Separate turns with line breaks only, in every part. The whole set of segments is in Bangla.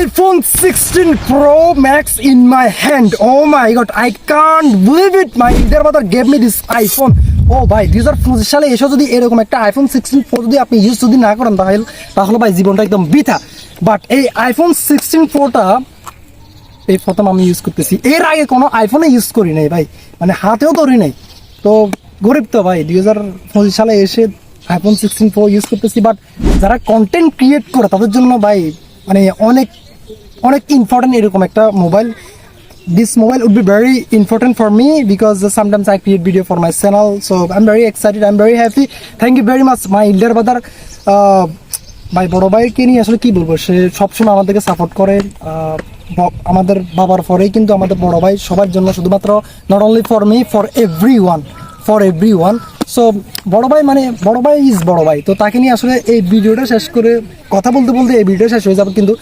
iPhone 16 Pro Max in my hand. Oh my god, I can't believe it. My dear mother gave me this iPhone. Oh ভাই 2025 সালে এসে যদি এরকম একটা iPhone 16 Pro যদি আপনি ইউজ যদি না করেন তাহলে ভাই জীবনটা একদম বৃথা। বাট এই iPhone 16 Proটা এই প্রথম আমি ইউজ করতেছি। এর আগে কোনো আইফোনে ইউজ করি নাই ভাই, মানে হাতেও ধরি নাই। তো গরিব তো ভাই, 2025 সালে এসে iPhone 16 Pro ইউজ করতেছি। বাট যারা কন্টেন্ট ক্রিয়েট করে তাদের জন্য ভাই মানে অনেক অনেক ইম্পর্টেন্ট এরকম একটা mobile. This mobile would be very important for me because sometimes I create video for my channel, so I'm very excited, I'm very happy. Thank you very much my elder brother. ভাই বড় ভাইকে নিয়ে আসলে কি বলবো, সে সবসময় আমাদেরকে সাপোর্ট করে। আমাদের বাবার পরেই কিন্তু আমাদের বড় ভাই সবার জন্য, শুধুমাত্র not only for me, for every one. So বড় ভাই মানে বড় ভাই ইজ বড় ভাই। তো তাকে নিয়ে আসলে এই ভিডিওটা শেষ করে কথা বলতে বলতে এই ভিডিও শেষ হয়ে যাবে, কিন্তু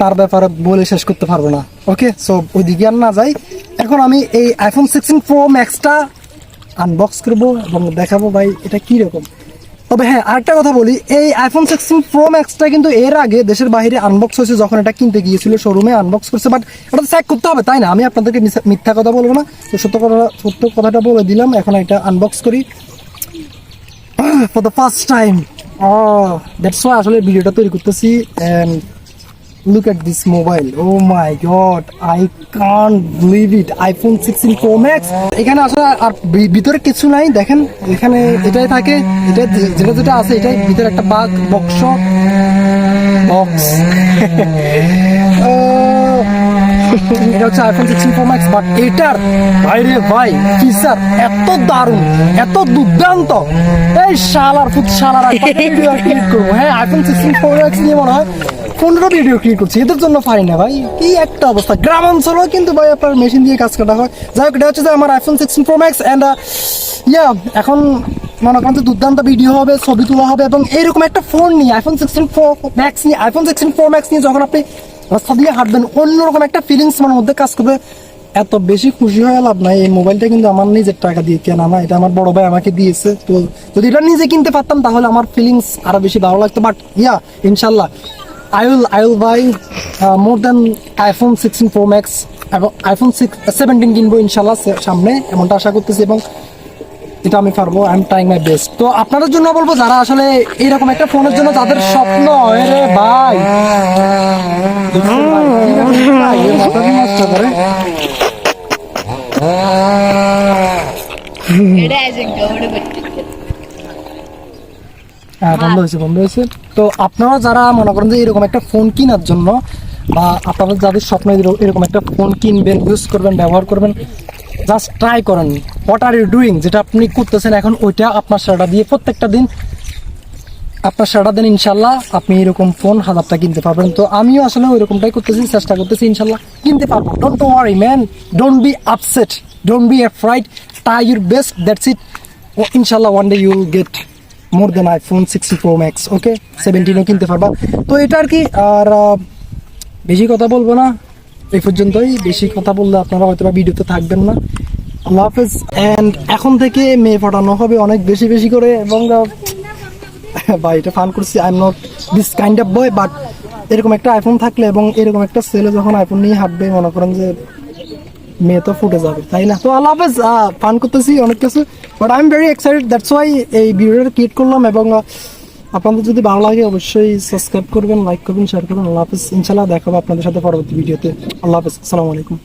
তার ব্যাপারে বলে শেষ করতে পারবো না। ওকে, সো ওইদিকে আর না যাই, এখন আমি এই iPhone 16 Pro Maxটা আনবক্স করবো এবং দেখাবো ভাই এটা কীরকম। তবে হ্যাঁ, আরেকটা কথা বলি, এই iPhone 16 Pro Maxটা কিন্তু এর আগে দেশের বাইরে আনবক্স হয়েছে, যখন এটা কিনতে গিয়েছিল শোরুমে আনবক্স করছে। বাট এটা তো চেক করতে হবে, তাই না? আমি আপনাদেরকে মিথ্যা কথা বলবো না, তো সত্য কথাটা বলে দিলাম। এখন এটা আনবক্স করি for the first time. That's why আসলে ভিডিওটা তৈরি করতেছি। And look at this mobile, oh my god, I can't believe it, iPhone 16 Pro Max। এখানে আসলে আর ভিতরে কিছু নাই, দেখেন এখানে এটাই থাকে, এটা যেটা আছে এটাই ভিতরে একটা বক্স এটা হচ্ছে iPhone 16 Pro Max। বাট এটার বাইরে ভাই ফিচার এত দারুণ, এত দুর্দান্ত, এই শালার ভিডিও ক্রিয়েট করবো। হ্যাঁ, iPhone 16 Pro Max নিয়ে মনে হয় 15 ভিডিও ক্রিয়েট করছি, এদের জন্য পারি না ভাই, কি একটা অবস্থা। গ্রাম অঞ্চলেও কিন্তু ভাই আপনার মেশিন দিয়ে কাজ কাটা হয়। যাই হোক, এটা হচ্ছে যে আমার iPhone 16 Pro Max অ্যান্ড এখন মনে করেন দুর্দান্ত ভিডিও হবে, ছবি তোলা হবে, এবং এরকম একটা ফোন নিয়ে iPhone 16 Pro Max নিয়ে যখন আপনি রাস্তা দিয়ে হাঁটবেন, অন্যরকম একটা ফিলিংস আমার মধ্যে কাজ করবে। এত বেশি খুশি হয়ে লাভ নাই, এই মোবাইলটা কিন্তু আমার নিজের টাকা দিয়ে কেনা না, এটা আমার বড় ভাই আমাকে দিয়েছে। তো যদি এটা নিজে কিনতে পারতাম তাহলে আমার ফিলিংস আরো বেশি ভালো লাগতো। বাট ইনশাল্লাহ I will buy more than iPhone 16 Pro Max এবং iPhone 17 কিনবো ইনশাল্লাহ সামনে, এমনটা আশা করতেছি, এবং এটা আমি পারবো। I am trying my best. তো আপনাদের জন্য বলবো, যারা আসলে এইরকম একটা ফোনের জন্য যাদের স্বপ্ন, রে ভাই বন্ধ হয়েছে। তো আপনারা যারা মনে করেন যে এরকম একটা ফোন কেনার জন্য, বা আপনাদের যাদের স্বপ্ন এরকম একটা ফোন কিনবেন, ইউজ করবেন, ব্যবহার করবেন, জাস্ট ট্রাই করেন। হোয়াট আর ইউ ডুইং, যেটা আপনি করতেছেন এখন ওইটা আপনার সেটা দিয়ে প্রত্যেকটা দিন আপনার সেটা দেন, ইনশাল্লাহ আপনি এরকম ফোন 1000টা কিনতে পারবেন। তো আমিও আসলে ওইরকমটাই করতেছি, চেষ্টা করতেছি, ইনশাল্লাহ কিনতে পারবো। Don't worry man, don't be upset, don't be afraid, try your best, that's it. ইনশাল্লাহ one day you will get more than iPhone 16 Pro Max। Okay, 17ও কিনতে পারবা। তো এটা আর কি, আর বেশি কথা বলবো না, এই পর্যন্তই। বেশি কথা বললে আপনারা হয়তো বা ভিডিওতে থাকবেন না। আল্লাহ হাফেজ। অ্যান্ড এখন থেকে মেয়ে পাঠানো হবে অনেক বেশি বেশি করে, এবং ভাই এটা ফান করছি, I am not this kind of boy, but এরকম একটা আইফোন থাকলে এবং এরকম একটা ছেলে যখন আইফোন নিয়ে হাঁটবে, মনে করেন যে মেয়ে তো ফুটে যাবে, তাই না? তো আল্লাহ হাফেজ। ফান করতেছি অনেক কিছু, but I am very excited, that's why এই ভিডিওটা ক্রিয়েট করলাম। এবং আপনাদের যদি ভালো লাগে অবশ্যই সাবস্ক্রাইব করবেন, লাইক করবেন, শেয়ার করবেন। আল্লাহ হাফেজ। ইনশাল্লাহ দেখা হবে আপনাদের সাথে পরবর্তী ভিডিওতে। আল্লাহ হাফেজ, আসসালামু আলাইকুম।